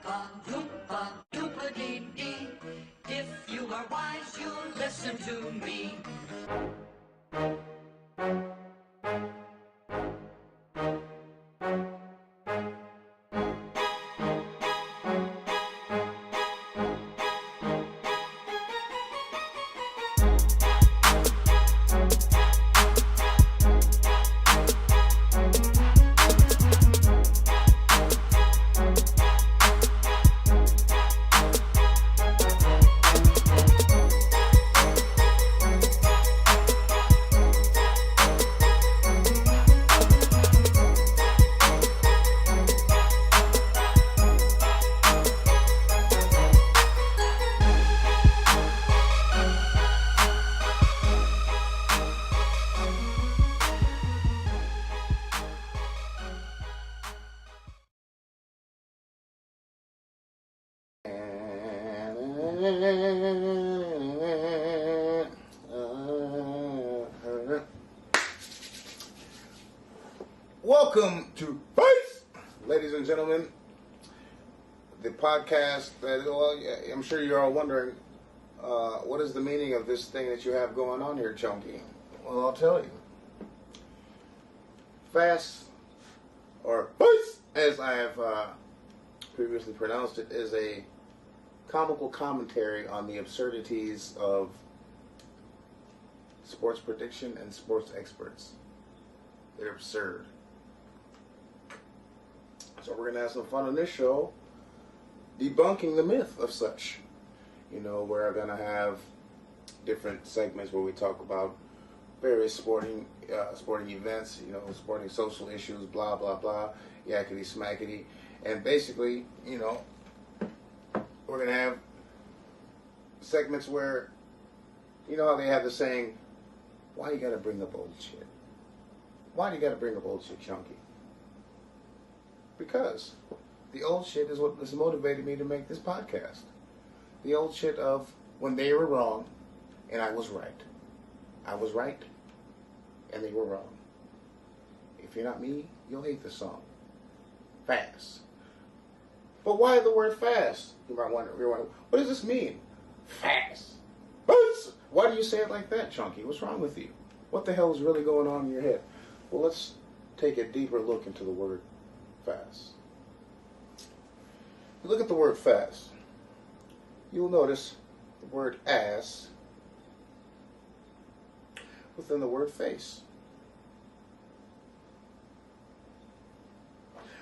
Oompa, Loompa, Loompa-Dee-Dee. If you are wise, you'll listen to me. Welcome to FASSCE, ladies and gentlemen, the podcast that, well, I'm sure you're all wondering, what is the meaning of this thing that you have going on here, Chonky? Well, I'll tell you. FASSCE, or FASSCE, as I have previously pronounced it, is a comical commentary on the absurdities of sports prediction and sports experts. They're absurd. So we're going to have some fun on this show debunking the myth of such. You know, we're going to have different segments where we talk about various sporting events, you know, sporting social issues, blah, blah, blah, yakety smackety. And basically, you know, we're going to have segments where, you know how they have the saying, why you got to bring up old shit? Why do you got to bring up old shit, Chunky? Because the old shit is what has motivated me to make this podcast. The old shit of when they were wrong and I was right. I was right and they were wrong. If you're not me, you'll hate the song. FASS. But why the word FASS? You might wonder, what does this mean? FASS. Why do you say it like that, Chunky? What's wrong with you? What the hell is really going on in your head? Well, let's take a deeper look into the word FASS. You look at the word FASS, you'll notice the word ass within the word face.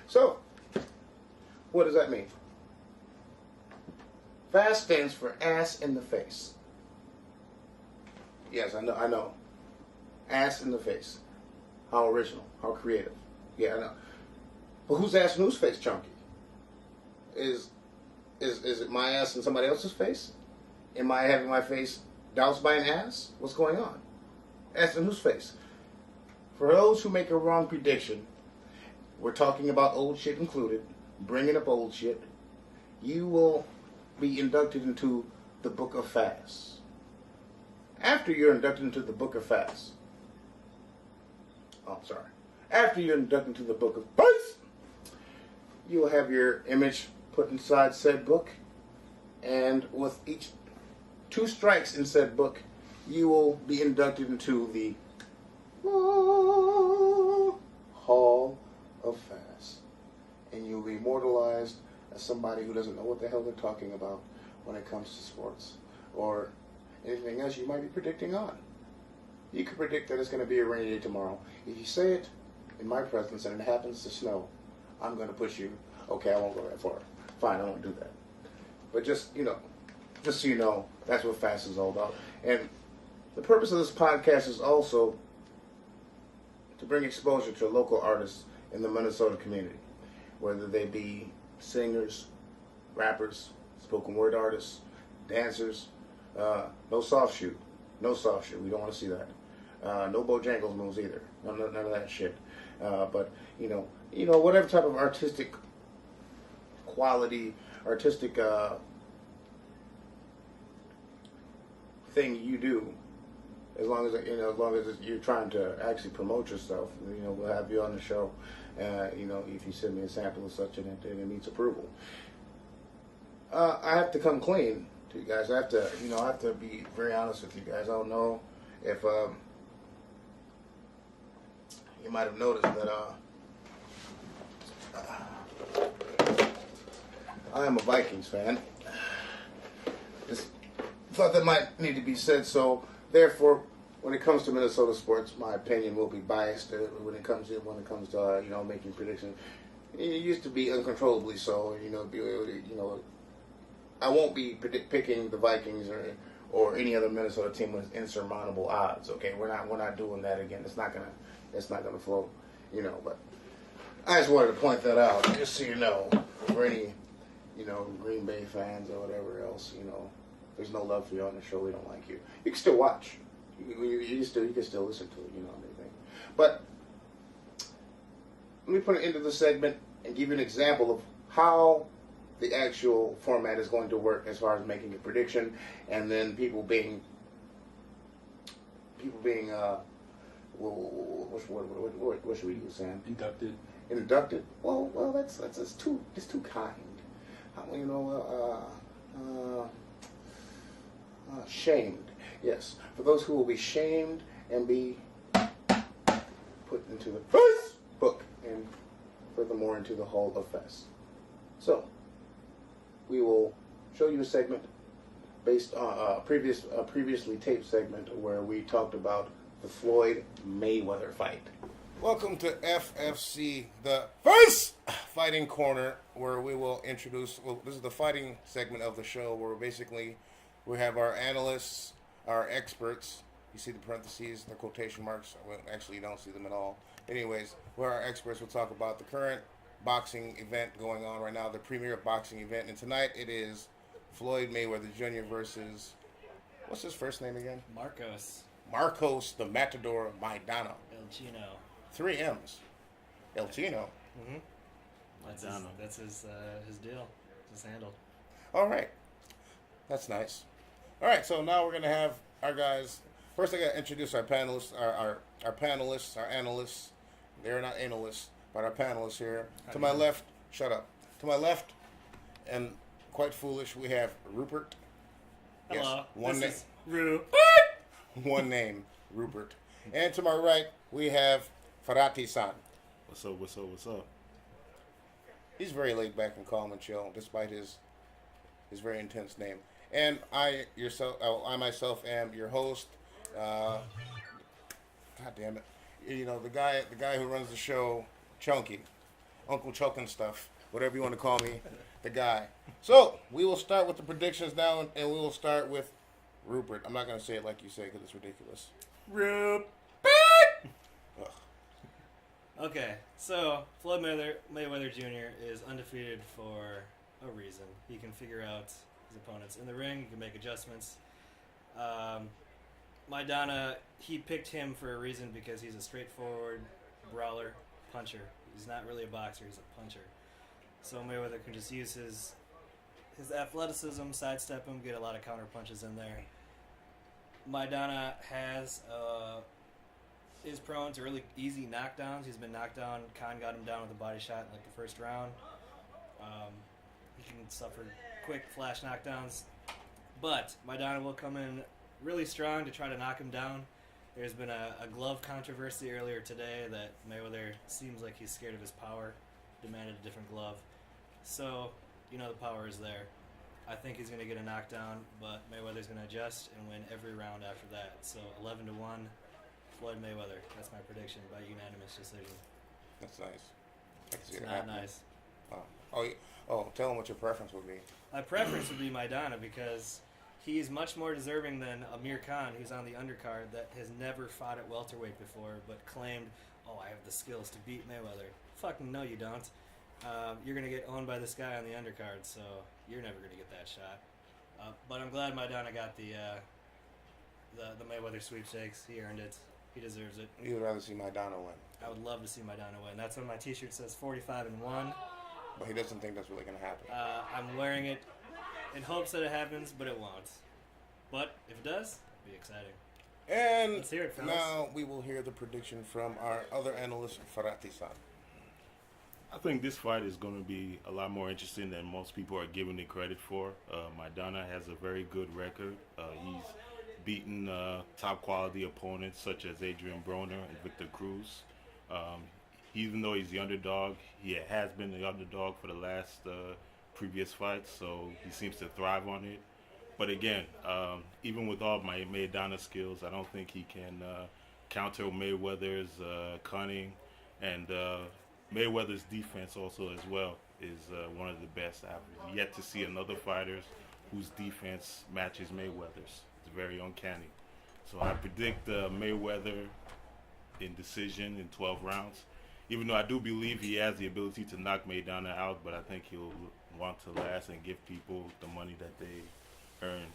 So, what does that mean? FASS stands for ass in the face. Yes, I know. Ass in the face. How original, how creative. Yeah, I know. But whose ass and whose face, Chunky? Is it my ass in somebody else's face? Am I having my face doused by an ass? What's going on? Ass in whose face? For those who make a wrong prediction, we're talking about old shit included, bringing up old shit, you will be inducted into the Book of FASS. After you're inducted into the Book of FASS, after you're inducted into the Book of FASS, you'll have your image put inside said book, and with each 2 strikes in said book, you will be inducted into the Hall of FASS, and you'll be immortalized as somebody who doesn't know what the hell they're talking about when it comes to sports or anything else you might be predicting on. You could predict that it's going to be a rainy day tomorrow. If you say it in my presence and it happens to snow, I'm going to push you. Okay, I won't go that far. Fine, I won't do that. But just so you know, that's what FASS is all about. And the purpose of this podcast is also to bring exposure to local artists in the Minnesota community, whether they be singers, rappers, spoken word artists, dancers. No soft shoe. No soft shoe. We don't want to see that. No Bojangles moves either. None of that shit. But you know, whatever type of artistic quality, artistic thing you do, as long as you're trying to actually promote yourself, we'll have you on the show. If you send me a sample of such and it meets approval. I have to come clean to you guys. I have to, I have to be very honest with you guys. I don't know if you might have noticed that I am a Vikings fan. Just thought that might need to be said. So therefore, when it comes to Minnesota sports, my opinion will be biased. When it comes to making predictions, it used to be uncontrollably so. I won't be picking the Vikings or any other Minnesota team with insurmountable odds. Okay, we're not doing that again. It's not gonna flow. But I just wanted to point that out, just so you know, for any Green Bay fans or whatever else. There's no love for you on the show. We don't like you. You can still watch. You can still listen to it. And everything. But let me put it into the segment and give you an example of how the actual format is going to work as far as making a prediction, and then people being what should we use, Sam? Inducted. Well, that's too kind. Shamed. Yes, for those who will be shamed and be put into the first book, and furthermore into the Hall of FASSCE. So, we will show you a segment based on a previously taped segment where we talked about the Floyd Mayweather fight. Welcome to FFC, the first fighting corner, where we will introduce. Well, this is the fighting segment of the show where we have our analysts, our experts. You see the parentheses, the quotation marks. Well, actually, you don't see them at all. Anyways, where our experts will talk about the current boxing event going on right now, the premier boxing event. And tonight it is Floyd Mayweather Jr. versus, what's his first name again? Marcos the Matador Maidana. El Chino. 3 M's. El Chino. Mm-hmm. That's his deal. His handle. All right. That's nice. All right, so now we're going to have our guys. First, I got to introduce our panelists, our panelists, our analysts. They're not analysts, but our panelists here. To my left, shut up. To my left, and quite foolish, we have Rupert. Hello. Yes, one name. Rupert. One name, Rupert. And to my right, we have Farati-san. What's up? He's very laid back and calm and chill, despite his very intense name. And I myself am your host. God damn it. The guy who runs the show, Chonky. Uncle Chokin stuff. Whatever you want to call me. The guy. So, we will start with the predictions now, and we will start with Rupert. I'm not going to say it like you say because it's ridiculous. Rupert! Okay, so Floyd Mayweather Jr. is undefeated for a reason. He can figure out his opponents in the ring. He can make adjustments. Maidana, he picked him for a reason because he's a straightforward brawler, puncher. He's not really a boxer, he's a puncher. So Mayweather can just use his athleticism, sidestep him, get a lot of counter punches in there. Maidana is prone to really easy knockdowns. He's been knocked down. Khan got him down with a body shot in the first round. He can suffer quick flash knockdowns. But Maidana will come in really strong to try to knock him down. There's been a glove controversy earlier today that Mayweather seems like he's scared of his power, demanded a different glove. So, the power is there. I think he's going to get a knockdown, but Mayweather's going to adjust and win every round after that. So 11-1, Floyd Mayweather. That's my prediction by unanimous decision. That's nice. It's not nice. Tell him what your preference would be. My preference would be Maidana because he's much more deserving than Amir Khan, who's on the undercard that has never fought at welterweight before, but claimed, I have the skills to beat Mayweather. Fucking no, you don't. You're going to get owned by this guy on the undercard, so you're never going to get that shot. But I'm glad Maidana got the Mayweather sweepstakes. He earned it. He deserves it. You would rather see Maidana win. I would love to see Maidana win. That's why my t-shirt says 45-1. But he doesn't think that's really going to happen. I'm wearing it in hopes that it happens, but it won't. But if it does, it'll be exciting. And let's hear it, fellas. Now we will hear the prediction from our other analyst, Farati-san. I think this fight is going to be a lot more interesting than most people are giving it credit for. Maidana has a very good record. He's beaten top quality opponents such as Adrian Broner and Victor Cruz. Even though he's the underdog, he has been the underdog for the last previous fights, so he seems to thrive on it. But again, even with all my Maidana skills, I don't think he can counter Mayweather's cunning, and Mayweather's defense also as well is one of the best. I've yet to see another fighter whose defense matches Mayweather's. It's very uncanny. So I predict Mayweather in decision in 12 rounds. Even though I do believe he has the ability to knock Maidana out, but I think he'll want to last and give people the money that they earned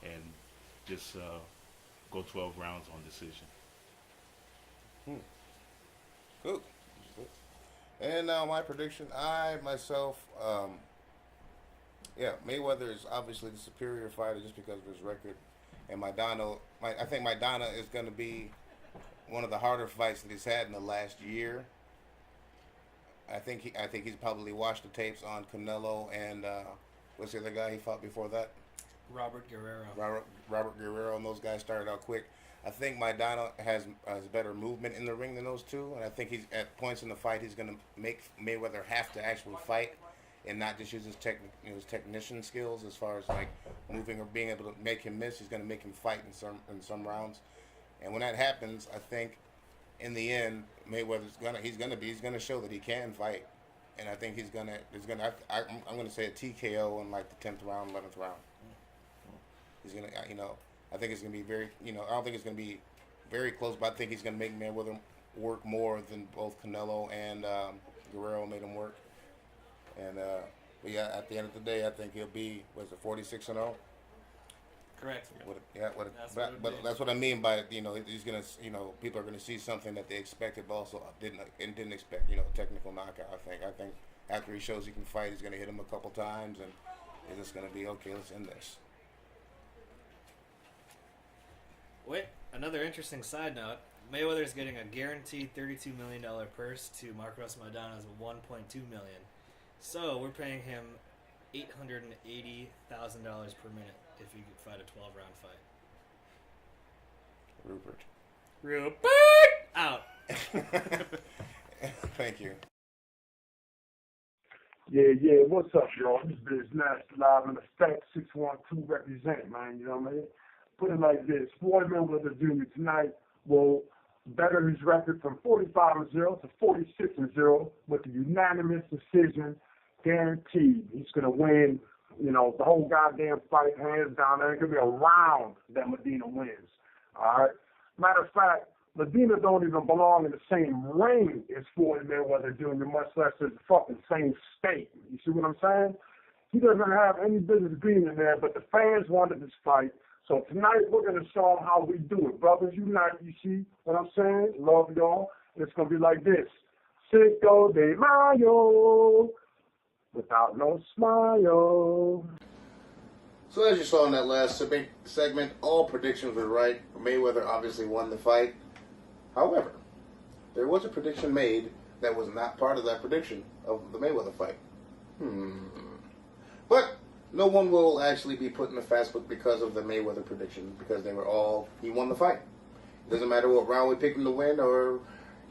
and just go 12 rounds on decision. Good. And now my prediction, I myself, Mayweather is obviously the superior fighter just because of his record. And I think Maidana is going to be one of the harder fights that he's had in the last year. I think he's probably watched the tapes on Canelo and what's the other guy he fought before that? Robert Guerrero. Robert Guerrero, and those guys started out quick. I think Maidana has better movement in the ring than those two, and I think he's at points in the fight he's going to make Mayweather have to actually fight and not just use his technician skills as far as like moving or being able to make him miss. He's going to make him fight in some rounds, and when that happens, I think in the end Mayweather's gonna show that he can fight, and I think I'm gonna say a TKO in like the 10th round, 11th round. He's gonna, I think it's gonna be very, I don't think it's gonna be very close, but I think he's gonna make Mayweather work more than both Canelo and Guerrero made him work. And but yeah, at the end of the day, I think he'll be 46-0. Correct. That's what I mean by he's gonna people are gonna see something that they expected but also didn't expect technical knockout. I think after he shows he can fight, he's gonna hit him a couple times and it's just gonna be okay. Let's end this. Wait, another interesting side note. Mayweather's getting a guaranteed $32 million purse to Marcos Maidana's $1.2 million. So we're paying him $880,000 per minute if he could fight a 12-round fight. Rupert. Out. Thank you. Yeah. What's up, y'all? This is Nasty live in the Stack 612 represent, man. You know what I mean? Put it like this: Floyd Mayweather Jr. tonight will better his record from 45-0 to 46-0 with a unanimous decision, guaranteed. He's gonna win. The whole goddamn fight, hands down. There ain't gonna be a round that Medina wins. All right. Matter of fact, Medina don't even belong in the same ring as Floyd Mayweather Jr., much less in the fucking same state. You see what I'm saying? He doesn't have any business being in there, but the fans wanted this fight. So tonight we're gonna show them how we do it, brothers. Unite. You see what I'm saying? Love y'all. It's gonna be like this: Cinco de Mayo. Without no smile. So as you saw in that last segment, all predictions were right. Mayweather obviously won the fight. However, there was a prediction made that was not part of that prediction of the Mayweather fight. But no one will actually be put in the fast book because of the Mayweather prediction, because he won the fight. It doesn't matter what round we picked him to win, or,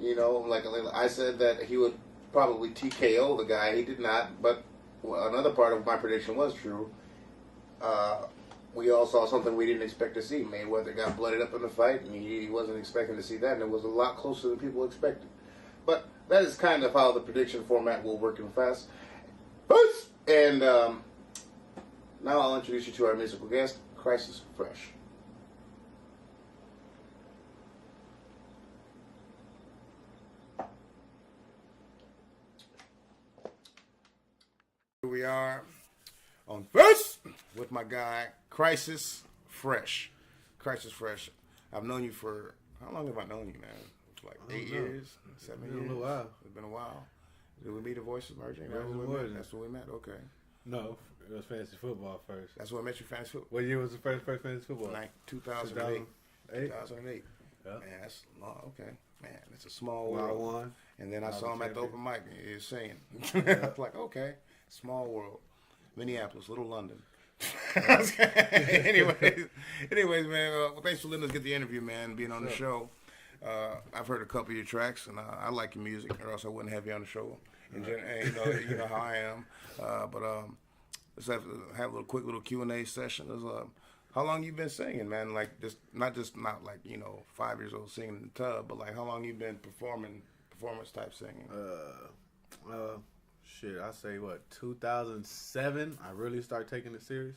like I said that he would probably TKO the guy. He did not, but another part of my prediction was true. We all saw something we didn't expect to see. Mayweather got blooded up in the fight, and he wasn't expecting to see that, and it was a lot closer than people expected. But that is kind of how the prediction format will work in FASSCE. And now I'll introduce you to our musical guest, Crisis Fresh. Here we are on FASSCE with my guy, Crisis Fresh. Crisis Fresh. I've known you for, how long have I known you, man? It's like 8 years, 7 years. It's been a little while. It's been a while. Did we meet at Voices Merging? That's where we met? Okay. No, it was fantasy football first. That's where I met you, fantasy football? What year was the first fantasy football? Like 2008. 2008. 2008. Yeah. Man, that's long. Okay. man, it's a small Well, I world. won. And then I saw him at the open mic, and he was singing. Yeah. I was like, okay, small world. Minneapolis, little London. anyways, man, well, thanks for letting us get the interview, man, being on the show. I've heard a couple of your tracks, and I like your music, or else I wouldn't have you on the show. And you know how I am. But let's have a little quick little Q&A session. How long you been singing, man? Like not like 5 years old singing in the tub, but like how long you been performance type singing? Shit, I say 2007. I really start taking it serious.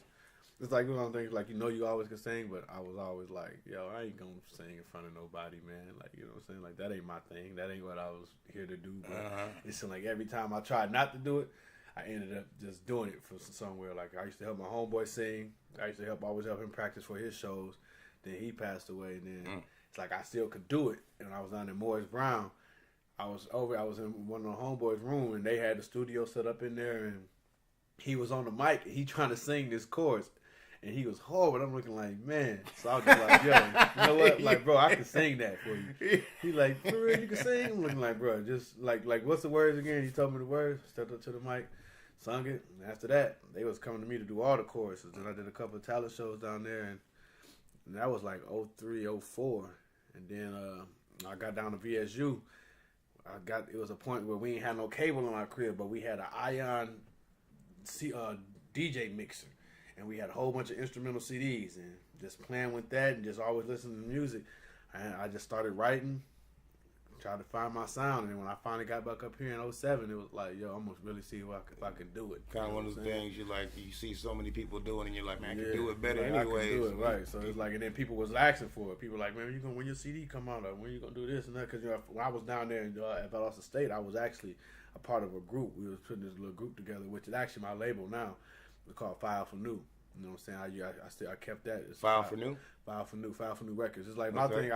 It's like one of those things, like you always can sing, but I was always like, yo, I ain't gonna sing in front of nobody, man. Like what I'm saying, like that ain't my thing. That ain't what I was here to do. But it seemed like every time I tried not to do it, I ended up just doing it for somewhere. Like I used to help my homeboy sing. I used to always help him practice for his shows. Then he passed away, and then it's like I still could do it. And I was down in Morris Brown. I was in one of the homeboys' room, and they had the studio set up in there, and he was on the mic, and he trying to sing this chorus, and he was horrible. I'm looking like, man. So I was just like, yo, you know what? Like, bro, I can sing that for you. He like, for real, you can sing? I'm looking like, bro, just like what's the words again? He told me the words, stepped up to the mic, sung it, and after that, they was coming to me to do all the choruses. And I did a couple of talent shows down there, and that was like 03, 04. And then I got down to VSU. It was a point where we ain't had no cable in our crib, but we had an Ion DJ mixer, and we had a whole bunch of instrumental CDs, and just playing with that, and just always listening to music. And I just started writing, tried to find my sound, and then when I finally got back up here in 07, it was like, yo, I'm gonna really see if I can do it. Kind of one of those things you see so many people doing, and you're like, man, I can do it better like, anyways. I can do it, right? So it's like, and then people was asking for it. People were like, man, when your CD come out, or when you gonna do this and that? Because when I was down there at Valdosta State, I was actually a part of a group. We was putting this little group together, which is actually my label now. It's called File for New. You know what I'm saying? I kept that. It's File for New Records. It's like my thing.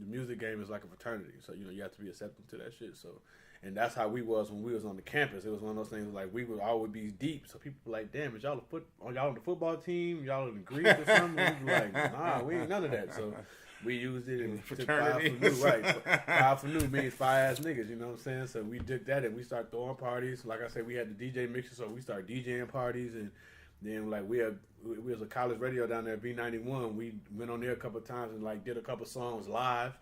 The music game is like a fraternity, so you have to be accepting to that shit. So, and that's how we was when we was on the campus. It was one of those things like we would always be deep. So people were like, "Damn, is y'all on the football team? Y'all in Greek or something?" We were like, "Nah, we ain't none of that." So we used it in fraternity. File for New, right? File for New means fire ass niggas. You know what I'm saying? So we did that, and we started throwing parties. Like I said, we had the DJ mixer, so we started DJing parties, and then like we was a college radio down there at B91. We went on there a couple of times and like did a couple songs live.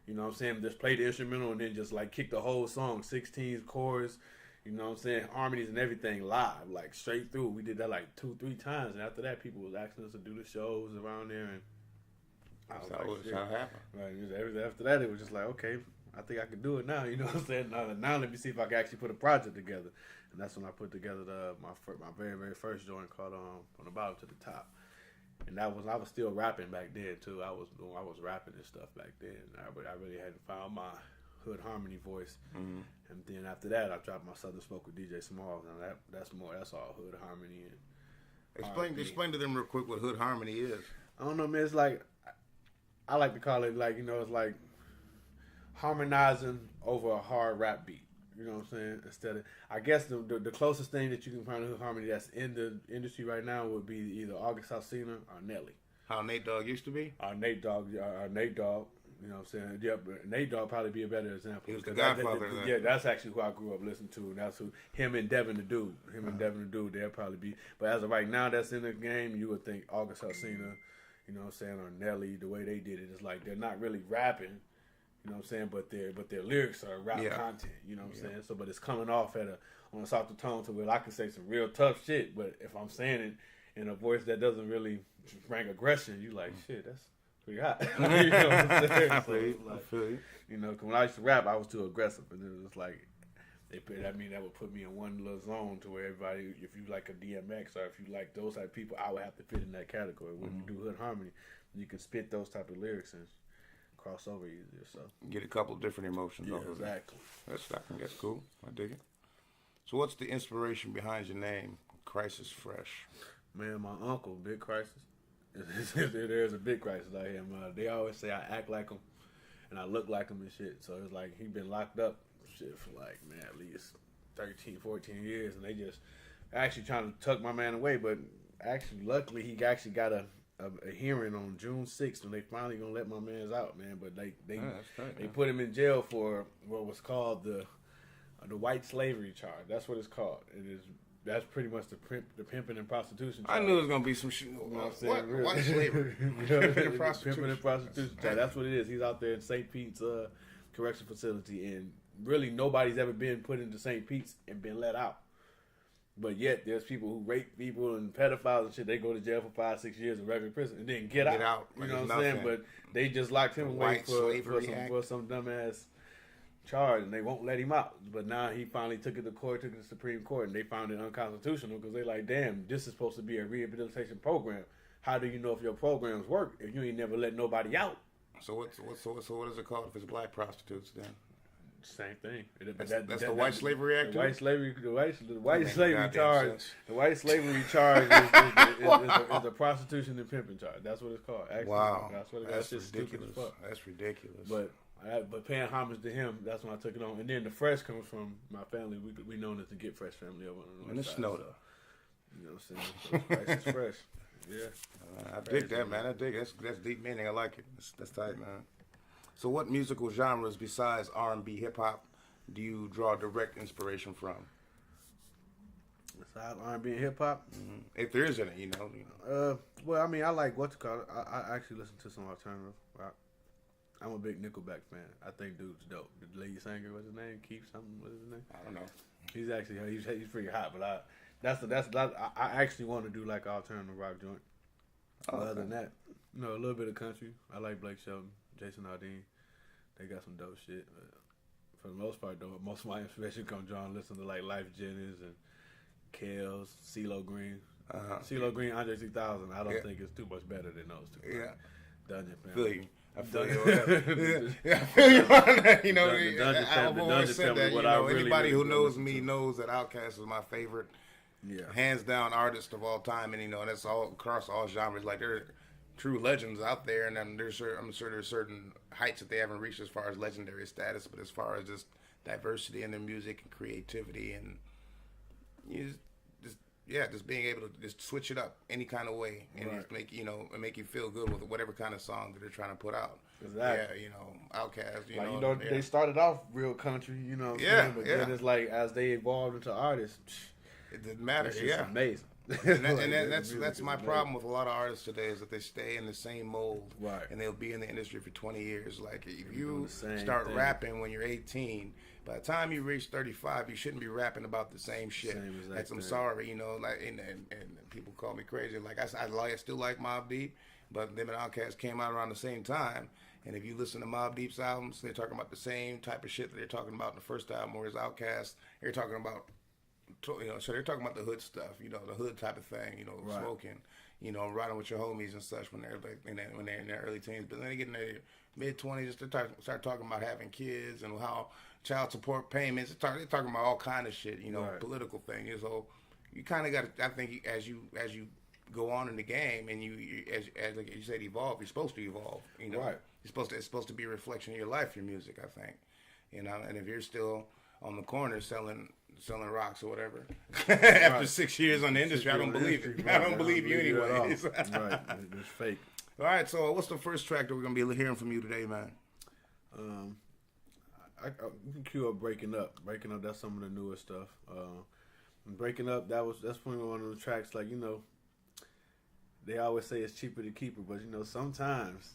You know what I'm saying? Just played the instrumental and then just like kicked the whole song, 16s, chorus, you know what I'm saying, harmonies and everything live, like straight through. We did that like 2-3 times, and after that, people was asking us to do the shows around there, and I was like, shit. Right, after that, it was just like, okay, I think I can do it now. You know what I'm saying? Now let me see if I can actually put a project together. And that's when I put together my very, very first joint called From the Bottom to the Top. And I was still rapping back then too. I was rapping and stuff back then. I really hadn't found my hood harmony voice. Mm-hmm. And then after that, I dropped my Southern Smoke with DJ Smalls. And that's all hood harmony. And explain to them real quick what hood harmony is. I don't know, man. It's like, I like to call it like, it's like harmonizing over a hard rap beat. You know what I'm saying? Instead of, I guess the closest thing that you can find to hood harmony that's in the industry right now would be either August Alsina or Nelly. How Nate Dogg used to be? Nate Dogg. You know what I'm saying? Yeah, but Nate Dogg probably be a better example. He was the godfather. Yeah, that's actually who I grew up listening to, and that's who him and Devin the Dude. They'll probably be. But as of right now, that's in the game. You would think August Alsina, you know what I'm saying, or Nelly. The way they did it is like they're not really rapping. You know what I'm saying? But their lyrics are rap content. You know what I'm saying? So, but it's coming off on a softer tone to where I can say some real tough shit. But if I'm saying it in a voice that doesn't really bring aggression, you like, shit, that's pretty hot. You know what I'm saying? I feel you. You know, cause when I used to rap, I was too aggressive, and it was like that would put me in one little zone to where everybody, if you like a DMX or if you like those type of people, I would have to fit in that category. When you do hood harmony, you can spit those type of lyrics and cross over easier, so get a couple of different emotions off of it. Exactly. That's cool. I dig it. So what's the inspiration behind your name, Crisis Fresh? Man, my uncle, Big Crisis. There's a big crisis out here, man. They always say I act like him and I look like him and shit. So it's like he been locked up shit for like, man, at least 13, 14 years, and they just actually trying to tuck my man away. But actually, luckily, he actually got a hearing on June 6th, and they finally gonna let my man's out, man. But they that's tight, put him in jail for what was called the white slavery charge. That's what it's called. That's pretty much the pimping and prostitution charge. I knew it was gonna be some shit. You know what I'm saying? White slavery, pimping and prostitution. Pimping and prostitution charge. That's what it is. He's out there in St. Pete's correction facility, and really nobody's ever been put into St. Pete's and been let out. But yet there's people who rape people and pedophiles and shit. They go to jail for 5-6 years in regular prison and then get out. Like you know what I'm saying? But they just locked him away for some dumbass charge, and they won't let him out. But now he finally took it to the Supreme Court, and they found it unconstitutional because they like, damn, this is supposed to be a rehabilitation program. How do you know if your programs work if you ain't never let nobody out? So what is it called if it's black prostitutes then? Same thing. That's the White Slavery Act. The white slavery charge. The white slavery charge is the prostitution and pimping charge. That's what it's called. Actually, wow, that's just ridiculous. That's ridiculous. But paying homage to him, that's when I took it on. And then the fresh comes from my family. We known as the Get Fresh family over on the and it's snow though. You know what I'm saying? So rice is fresh. Yeah. I dig that, man. I dig it. That's deep meaning. I like it. That's tight, man. So what musical genres besides R&B, hip-hop do you draw direct inspiration from? Besides R&B and hip-hop? Mm-hmm. If there is any, you know. Well, I mean, I like what's it called. I actually listen to some alternative rock. I'm a big Nickelback fan. I think dude's dope. The lead singer, what's his name? Keith something, what's his name? I don't know. He's actually, he's pretty hot, but I actually want to do like an alternative rock joint. Other than that, you know, a little bit of country. I like Blake Shelton, Jason Aldean. They got some dope shit. But for the most part, though, most of my inspiration comes from listening to like Life Jennings and Kells, CeeLo Green. CeeLo Green, Andre 3000. I don't think it's too much better than those two. Yeah. Dungeon I Family. feel you on that. You know, I've always said that. You know, anybody who knows me knows that Outkast is my favorite, hands down artist of all time, and you know, that's all across all genres. Like there are true legends out there, and I'm sure there's certain heights that they haven't reached as far as legendary status, but as far as just diversity in their music and creativity, and just being able to just switch it up any kind of way and just make you feel good with whatever kind of song that they're trying to put out. Exactly. Yeah, you know, Outkast. You know, they started off real country, you know. But then it's like as they evolved into artists, it didn't matter. It's just amazing. and that's my problem with a lot of artists today is that they stay in the same mold, and they'll be in the industry for 20 years. Like if you start rapping when you're 18, by the time you reach 35, you shouldn't be rapping about the same shit. I'm sorry, you know, like and people call me crazy. Like I still like Mobb Deep, but them and Outkast came out around the same time. And if you listen to Mobb Deep's albums, they're talking about the same type of shit that they're talking about in the first album, whereas Outkast, they're talking about. You know, so they're talking about the hood stuff, you know, the hood type of thing, you know, smoking, you know, riding with your homies and such when they're like when they're in their early teens. But then they get in their mid-20s, start talking about having kids and how child support payments. They're talking about all kind of shit, you know, political things. So you kind of got to, I think, as you go on in the game and you as like you said, evolve. You're supposed to evolve, you know. It's supposed to be a reflection of your life, your music. I think, you know, and if you're still on the corner selling rocks or whatever. After 6 years on the industry, I don't believe it. I don't believe you anyways. Right, it's fake. All right, so what's the first track that we're going to be hearing from you today, man? I can cue up Breaking Up. Breaking Up, that's some of the newer stuff. Breaking Up, that's probably one of the tracks, like, you know, they always say it's cheaper to keep it, but, you know, sometimes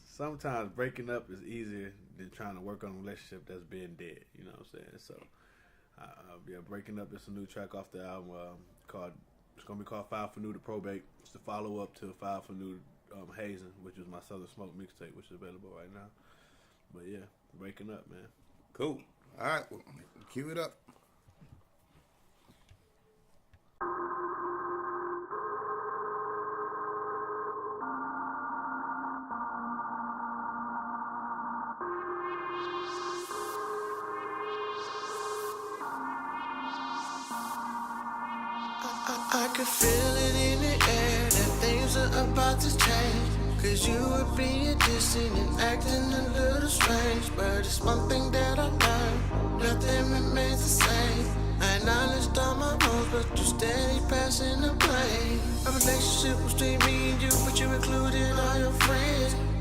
breaking up is easier than trying to work on a relationship that's been dead, you know what I'm saying? So, Breaking Up is a new track off the album it's going to be called File for New to Probate. It's the follow-up to File for New Hazing, which is my Southern Smoke mixtape, which is available right now. But yeah, Breaking Up, man. Cool. All right, well, cue it up. I could feel it in the air that things are about to change. Cause you were being distant and acting a little strange. But it's one thing that I learned, nothing remains the same. I acknowledged all my wrongs, but you steady passing the blame. A relationship was between me and you, but you included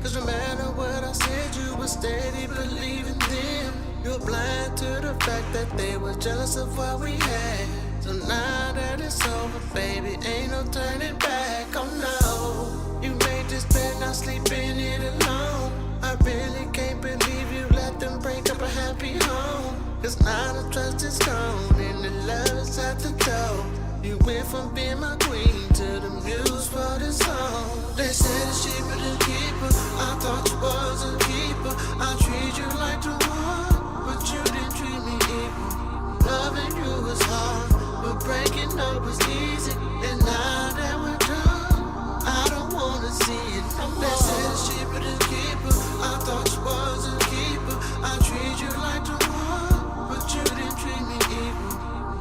Cause no matter what I said, you were steady believing them. You're blind to the fact that they were jealous of what we had. So now that it's over, baby, ain't no turning back. Oh no, you made this bed, not sleep in it alone. I really can't believe you let them break up a happy home. Cause now the trust is gone and the love is at the door. You went from being my queen to the muse for the song. They said that she was a keeper. I thought you was a keeper. I treat you like the one, but you didn't treat me equal. Loving you was hard, but breaking up was easy. And now that we're done, I don't wanna see it no more. They said that she was a keeper. I thought you was a keeper. I treat you like the one, but you didn't treat me equal.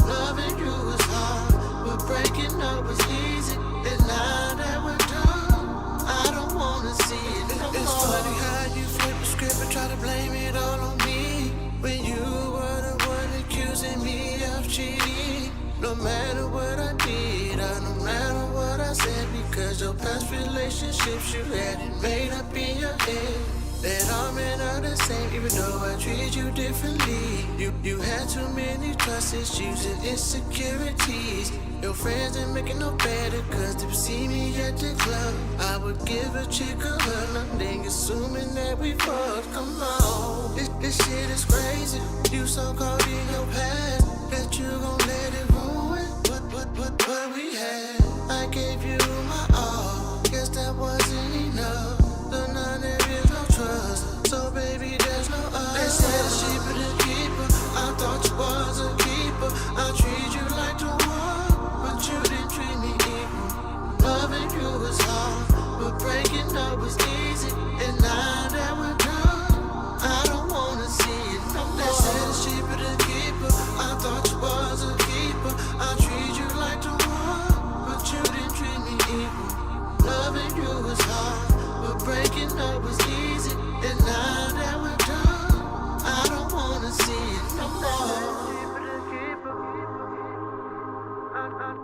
Loving you was hard, but breaking up was easy. And now that we're done, I don't wanna see it no more. It's funny how you flip the script and try to blame it all on me, when you were the one accusing me of cheating. No matter what I did, or no matter what I said, because your past relationships you had it made up in your head that all men are the same, even though I treat you differently. You had too many trust issues and insecurities. Your friends ain't making no better cause they see me at the club. I would give a chick a hug, nothing assuming that we fucked. Come on, this shit is crazy. You so caught in your past that you gon' let it ruin what we had. I gave you my all, guess that wasn't enough. So now there is no trust, so baby there's no us. They said that she was a keeper. I thought you was a keeper. I treat you like the one, but you didn't treat me equal. Loving you was hard, but breaking up was easy. And now that we're done, I don't wanna see it no more. They said that she was a keeper. I thought you was a keeper. I treat you like the one, but you didn't treat me equal. Loving you was hard, but breaking up was easy. And now that we're done, I don't wanna see it no more.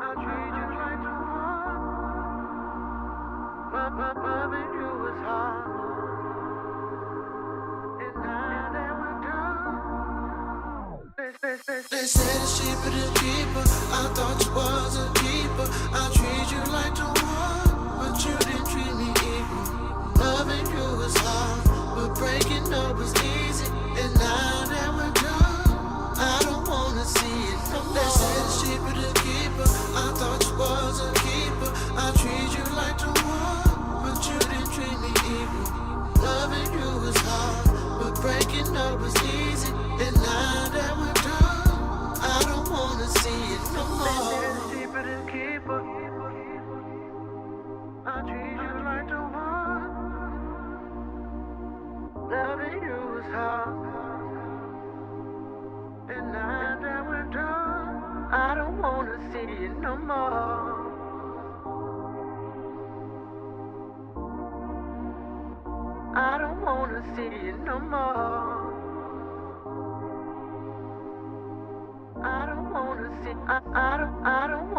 I treat you like the one, but loving you was hard. And now that we're done, they said that she was a keeper. I thought you was a keeper. I treat you like the one, but you didn't treat me equal. Loving you was hard, but breaking up was easy. And now that we're done, I don't wanna see it no more. They said that she was a keeper. I thought you was a keeper. I treat you like the one, but you didn't treat me equal. Loving you was hard, but breaking up was easy. And now that we're done, I don't wanna see it no more. They said that she was a keeper. I treat you like the one. Loving you was hard. And now that we're done, I don't wanna see it no more. I don't wanna see it no more. I don't wanna see, I don't